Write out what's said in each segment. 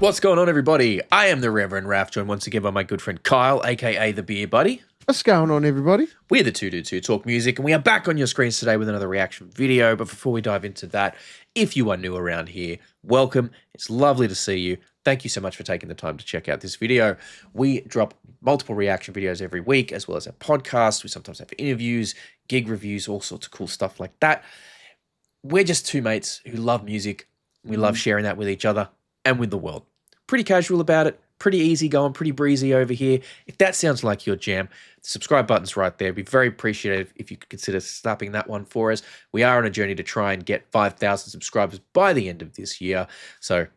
What's going on, everybody? I am the Reverend Raff, joined once again by my good friend Kyle, aka the Beer Buddy. What's going on, everybody? We're the Two Dudes Who Talk Music, and we are back on your screens today with another reaction video. But before we dive into that, if you are new around here, welcome. It's lovely to see you. Thank you so much for taking the time to check out this video. We drop multiple reaction videos every week, as well as a podcast. We sometimes have interviews, gig reviews, all sorts of cool stuff like that. We're just two mates who love music. We love sharing that with each other and with the world. Pretty casual about it, pretty easy going, pretty breezy over here. If that sounds like your jam, the subscribe button's right there. It'd be very appreciative if you could consider snapping that one for us. We are on a journey to try and get 5,000 subscribers by the end of this year. So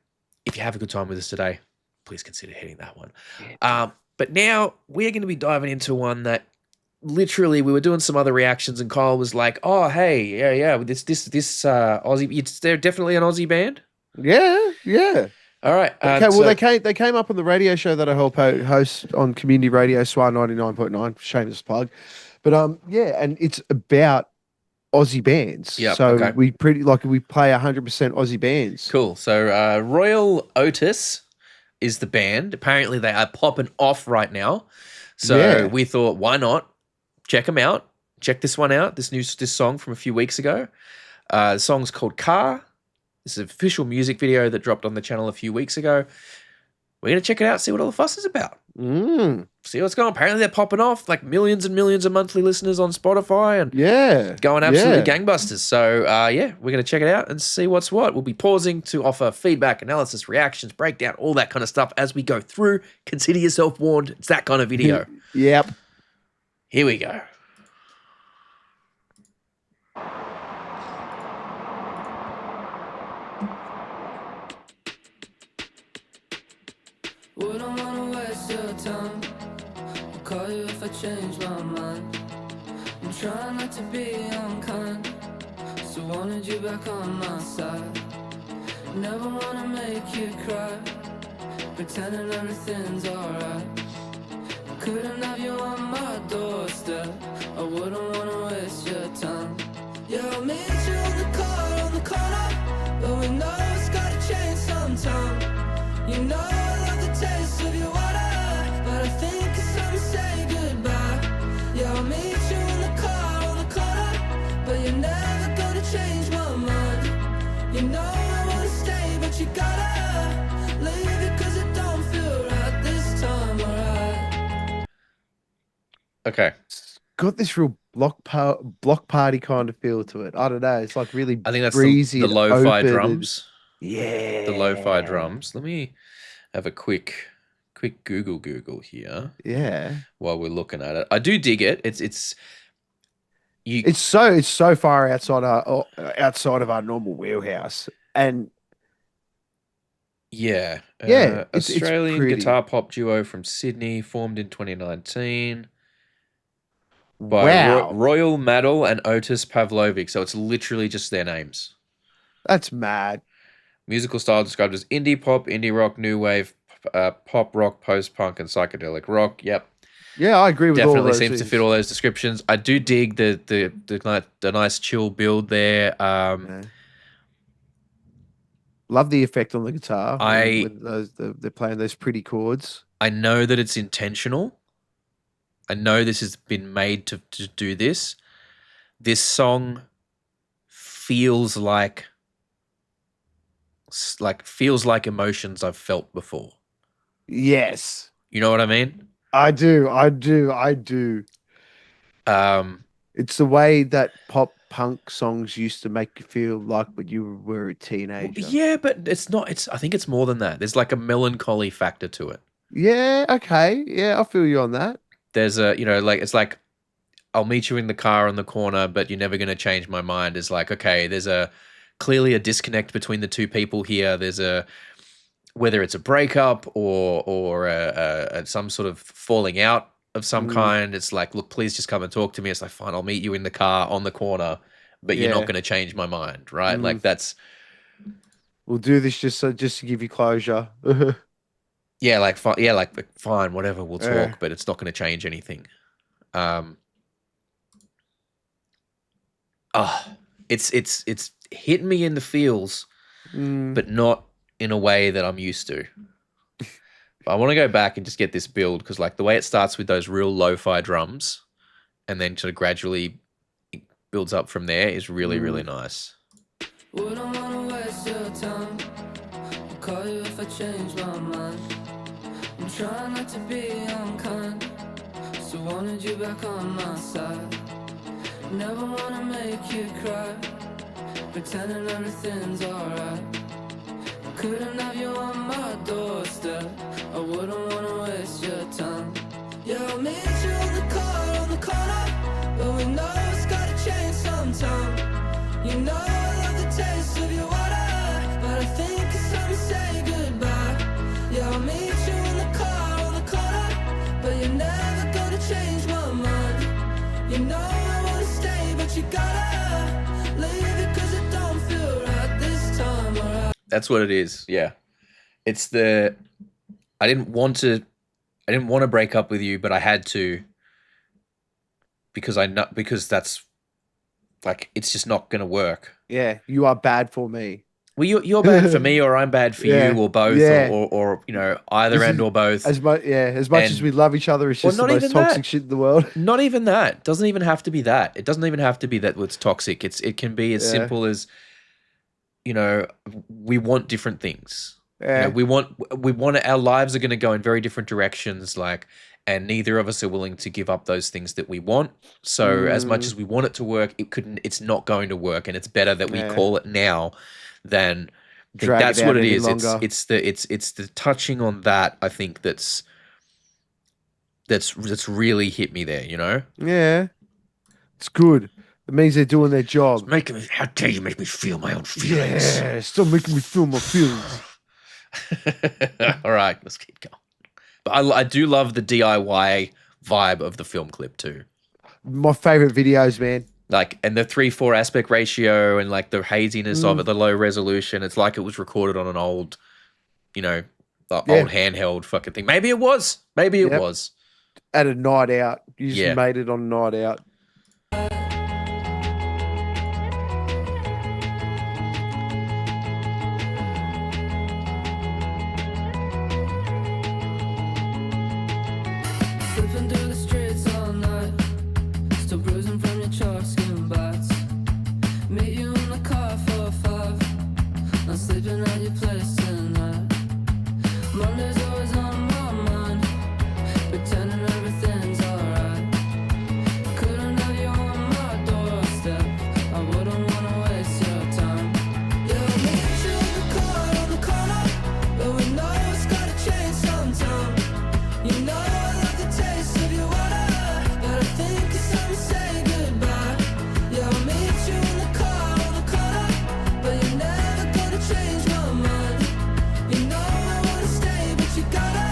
if you have a good time with us today, please consider hitting that one. But now we're going to be diving into one that literally we were doing some other reactions and Kyle was like, oh, hey, yeah, this Aussie, they're definitely an Aussie band? Yeah. All right. Okay, well, they came up on the radio show that I help host on community radio, SWAR 99.9, shameless plug. But yeah, and it's about Aussie bands. Yep, so okay. we play 100% Aussie bands. Cool. So Royel Otis is the band. Apparently they are popping off right now. So we thought, why not check them out? Check this one out. This song from a few weeks ago. The song's called Car. This is an official music video that dropped on the channel a few weeks ago. We're going to check it out, see what all the fuss is about. See what's going on. Apparently they're popping off, like millions and millions of monthly listeners on Spotify and going absolutely gangbusters. So yeah, we're going to check it out and see what's what. We'll be pausing to offer feedback, analysis, reactions, breakdown, all that kind of stuff as we go through. Consider yourself warned. It's that kind of video. Yep. Here we go. Wouldn't wanna waste your time. I'll call you if I change my mind. I'm trying not to be unkind, so wanted you back on my side. Never wanna make you cry, pretending everything's alright. I couldn't have you on my doorstep. I wouldn't wanna waste your time. Yeah, I'll meet you in the car on the corner, but we know it's gotta change sometime. You know I love the taste of your water, but I think it's time to say goodbye. Yeah, I'll meet you in the car on the corner, but you're never gonna change my mind. You know I wanna stay, but you gotta leave it 'cause it don't feel right this time, alright? Okay. It's got this real block party kind of feel to it. I don't know. It's like really I think that's breezy. the lo-fi drums. Yeah. The lo-fi drums. Let me have a quick Google here. Yeah. While we're looking at it, I do dig it. It's so far outside of our normal wheelhouse, and it's Australian pretty. guitar pop duo from Sydney, formed in 2019 by Royal Madel and Otis Pavlovic. So it's literally just their names. That's mad. Musical style described as indie pop, indie rock, new wave, pop rock, post-punk, and psychedelic rock. Yep. Yeah, I agree with all Definitely those seems things. to fit all those descriptions. I do dig the nice chill build there. Love the effect on the guitar. When they're playing those pretty chords. I know that it's intentional. I know this has been made to do this. This song feels like emotions I've felt before. Yes. You know what I mean? I do. It's the way that pop punk songs used to make you feel like when you were a teenager. Yeah, but it's not. I think it's more than that. There's like a melancholy factor to it. Yeah, okay. Yeah, I feel you on that. There's it's like I'll meet you in the car on the corner, but you're never going to change my mind. Is like, okay, there's clearly a disconnect between the two people here. There's whether it's a breakup or some sort of falling out of some kind. It's like, look, please just come and talk to me. It's like, fine, I'll meet you in the car on the corner, but you're not going to change my mind, right? Like that's. We'll do this just to give you closure. Fine, whatever, we'll talk, but it's not going to change anything. It's hitting me in the feels, but not in a way that I'm used to. I want to go back and just get this build because like the way it starts with those real lo-fi drums and then sort of gradually it builds up from there is really, really nice. Wouldn't wanna waste your time. I'll call you if I change my mind. I'm trying not to be unkind, so wanted you back on my side. Never wanna make you cry, pretending everything's alright. Couldn't have you on my doorstep, I wouldn't wanna waste your time. Yeah, I'll meet you in the car on the corner, but we know it's gotta change sometime. You know I love the taste of your water, but I think it's time to say goodbye. Yeah, I'll meet you in the car on the corner, but you're never gonna change my mind. You know I wanna stay, but you gotta leave it 'cause it don't feel right this time, alright. That's what it is. Yeah. It's the I didn't want to break up with you, but I had to because that's like it's just not going to work. Yeah, you are bad for me. Well, you're bad for me, or I'm bad for Yeah, you, or both, yeah. or you know, either This and is- or both. As much as And- we love each other, it's Well, just the not most even toxic that. shit in the world. Not even that. Doesn't even have to be that. It doesn't even have to be that what's toxic. It can be as Yeah. simple as, you know, we want different things. Yeah. You know, we want our lives are going to go in very different directions, like, and neither of us are willing to give up those things that we want. So as much as we want it to work, it's not going to work, and it's better that we Yeah. call it now than think Drag that's it out what it any is. longer. It's the touching on that. I think that's really hit me there. You know, Yeah. It's good. It means they're doing their job. making me. How dare you make me feel my own feelings? Yeah. Stop making me feel my feelings. All right, let's keep going. But I do love the DIY vibe of the film clip too. My favorite videos, man. Like, and the 3:4 aspect ratio and like the haziness of it, the low resolution. It's like it was recorded on an old, you know, old handheld fucking thing. Maybe it was. Maybe it Yep. was. At a night out. You just Yeah. made it on a night out. Slipping through the streets all night, still bruising from your chalk skin bites. Meet you in the car for 5, not sleeping at your place tonight. Monday's always on my mind, pretending everything's alright. Couldn't have you on my doorstep, I wouldn't wanna waste your time. Yeah, I'll meet you in the car on the corner, but we know it's gotta change sometime. You know I love the taste of your water, but I think it's time to say goodbye. Yeah, I'll meet you in the car on the corner, but you're never gonna change my mind. You know I wanna stay, but you gotta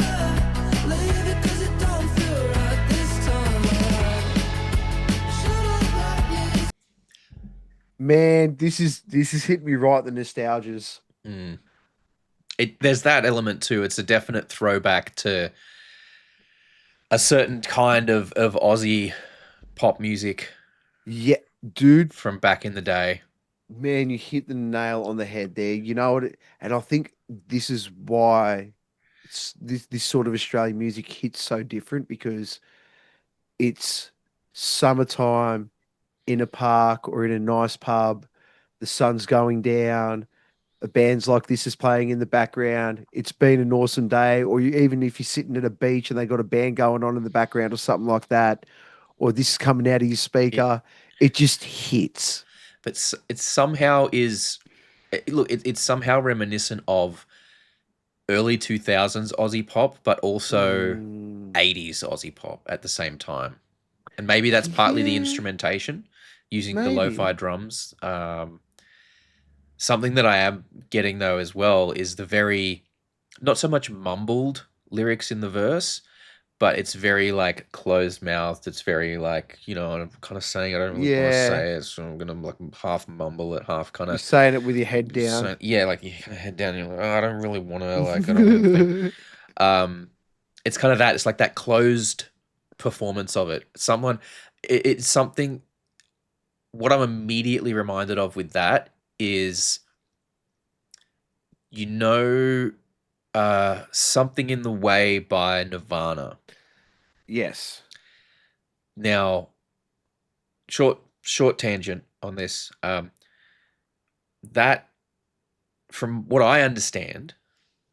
leave it 'cause it don't feel right this time. Shut up like this. Man, this is hit me right, the nostalgias. There's that element too. It's a definite throwback to a certain kind of Aussie pop music Yeah, dude. from back in the day. Man, you hit the nail on the head there. You know what? And I think this is why this sort of Australian music hits so different, because it's summertime in a park or in a nice pub. The sun's going down. A band's like this is playing in the background. It's been an awesome day. Or even if you're sitting at a beach and they got a band going on in the background or something like that, or this is coming out of your speaker, it just hits. But it somehow is it's somehow reminiscent of early 2000s Aussie pop, but also 80s Aussie pop at the same time. And maybe that's partly the Yeah. instrumentation, using the Maybe. lo-fi drums. Something that I am getting though as well is the very, not so much mumbled lyrics in the verse, but it's very like closed mouthed. It's very like, you know, I'm kind of saying I don't really want to Yeah. say it, so I'm gonna like half mumble it, half kind You're of saying it with your head down. yeah, like you kind of head down. And you're like, oh, I don't really want to. Like, I don't really think. It's kind of that. It's like that closed performance of it. It's something. What I'm immediately reminded of with that is, you know, Something in the Way by Nirvana. Yes. Now, short tangent on this. That, from what I understand,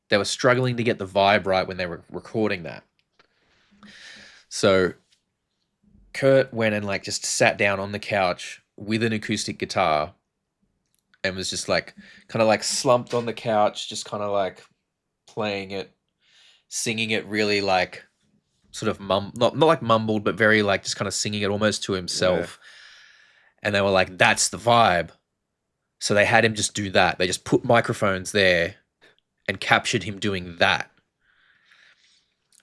they were struggling to get the vibe right when they were recording that. So Kurt went and like just sat down on the couch with an acoustic guitar and was just like kind of like slumped on the couch, just kind of like playing it, singing it really like sort of not like mumbled, but very like just kind of singing it almost to himself. And they were like, that's the vibe. So they had him just do that. They just put microphones there and captured him doing that.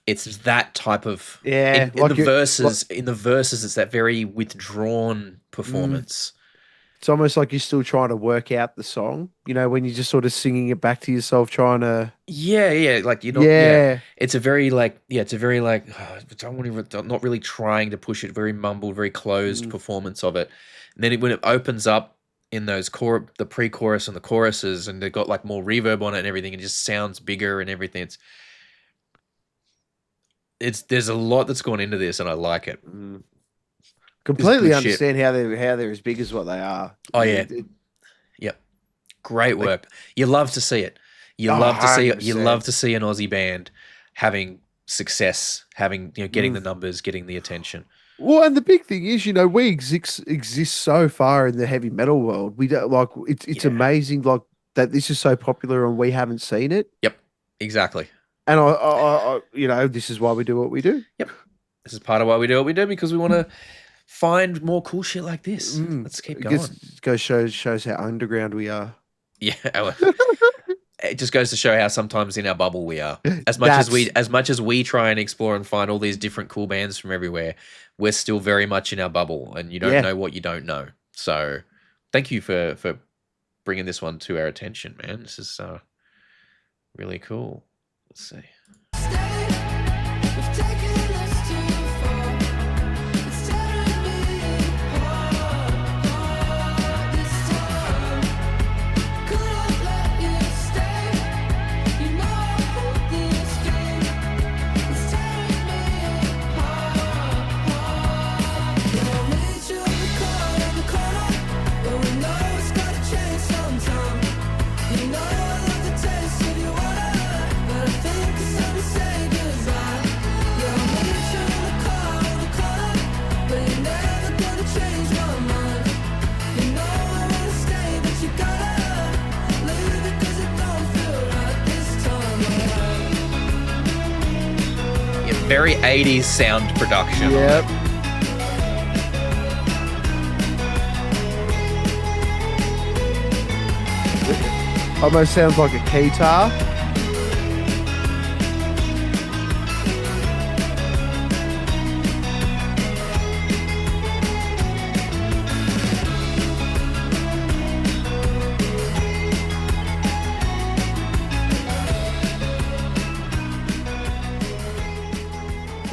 It's that type of in the verses. In the verses, it's that very withdrawn performance. It's almost like you're still trying to work out the song. You know, when you're just sort of singing it back to yourself, trying to. Yeah, like you're not. Yeah, it's a very like. Yeah, it's a very like. Not really trying to push it. Very mumbled, very closed performance of it. And then when it opens up in those the pre-chorus and the choruses, and they've got like more reverb on it and everything, it just sounds bigger and everything. There's a lot that's gone into this, and I like it. Completely understand how they're as big as what they are. Oh yeah, yep. Great work. You love to see it. You love to see it. You love to see an Aussie band having success, having getting the numbers, getting the attention. Well, and the big thing is, we exist so far in the heavy metal world. We don't like it's amazing, like that. This is so popular, and we haven't seen it. Yep, exactly. And I this is why we do what we do. Yep, this is part of why we do what we do, because we want to find more cool shit like this. Let's keep going. Shows how underground we are. Yeah, it just goes to show how sometimes in our bubble we are. As much as we try and explore and find all these different cool bands from everywhere, we're still very much in our bubble, and you don't know what you don't know. So, thank you for bringing this one to our attention, man. This is really cool. Let's see. Very 80s sound production. Yep. Almost sounds like a guitar.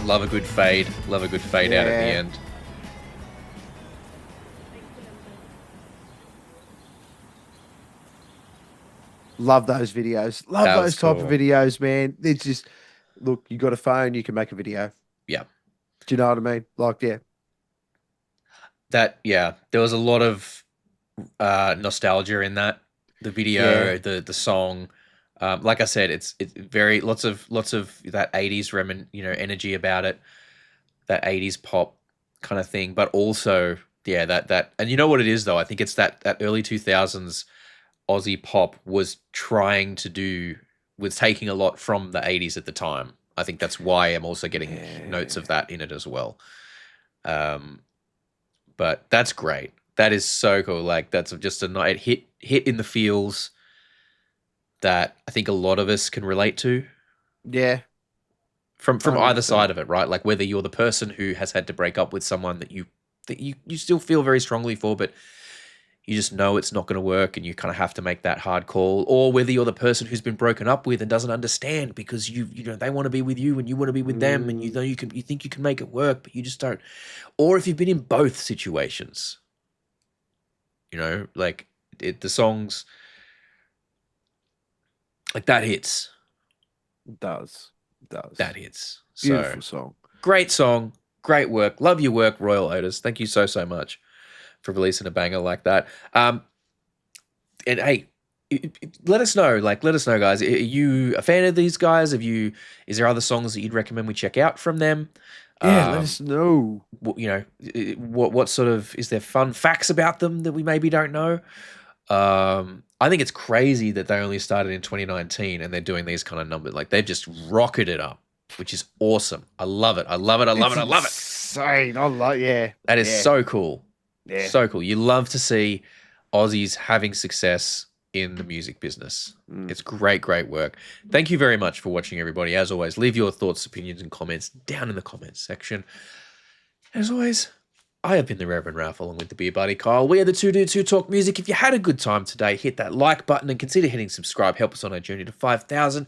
Love a good fade. Love a good fade out at the end. Love those videos. Love those type of videos, man. It's just, look, you got a phone, you can make a video. Yeah. Do you know what I mean? Like, yeah. There was a lot of nostalgia in that. The video, the song. Like I said, it's very lots of that 80s energy about it, that 80s pop kind of thing, but also that and you know what it is though, I think it's that early 2000s Aussie pop was taking a lot from the 80s at the time. I think that's why I'm also getting notes of that in it as well. But that's great. That is so cool. Like that's just a night hit in the feels that I think a lot of us can relate to. Yeah. From either side of it, right? Like whether you're the person who has had to break up with someone that you still feel very strongly for, but you just know it's not going to work and you kind of have to make that hard call, or whether you're the person who's been broken up with and doesn't understand because they want to be with you and you want to be with them, and you think you can make it work, but you just don't. Or if you've been in both situations, like the songs like that hits. Does. Does. That hits. Beautiful So song. great song, great work. Love your work, Royal Otis. Thank you so much for releasing a banger like that. And hey, let us know. Let us know, guys. Are you a fan of these guys? Is there other songs that you'd recommend we check out from them? Yeah, let us know. What sort of, is there fun facts about them that we maybe don't know? I think it's crazy that they only started in 2019 and they're doing these kind of numbers. They've just rocketed up, which is awesome. I love it. I love it. I love it. I love it. Insane. I love. Yeah. That is so cool. Yeah. So cool. You love to see Aussies having success in the music business. It's great work. Thank you very much for watching, everybody. As always, leave your thoughts, opinions, and comments down in the comments section. As always, I have been the Reverend Raff, along with the beer buddy Kyle. We are the Two Dudes Who Talk Music. If you had a good time today, hit that like button and consider hitting subscribe. Help us on our journey to 5,000.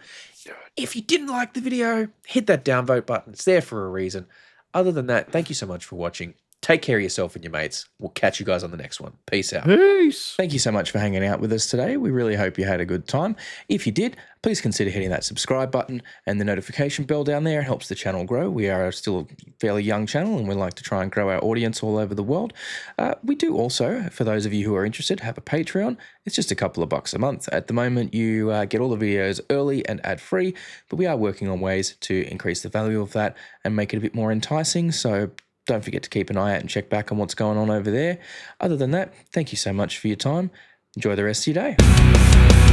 If you didn't like the video, hit that downvote button. It's there for a reason. Other than that, thank you so much for watching. Take care of yourself and your mates. We'll catch you guys on the next one. Peace out. Peace. Thank you so much for hanging out with us today. We really hope you had a good time. If you did, please consider hitting that subscribe button and the notification bell down there. It helps the channel grow. We are still a fairly young channel and we like to try and grow our audience all over the world. We do also, for those of you who are interested, have a Patreon. It's just a couple of bucks a month. At the moment, you get all the videos early and ad-free, but we are working on ways to increase the value of that and make it a bit more enticing. So don't forget to keep an eye out and check back on what's going on over there. Other than that, thank you so much for your time. Enjoy the rest of your day.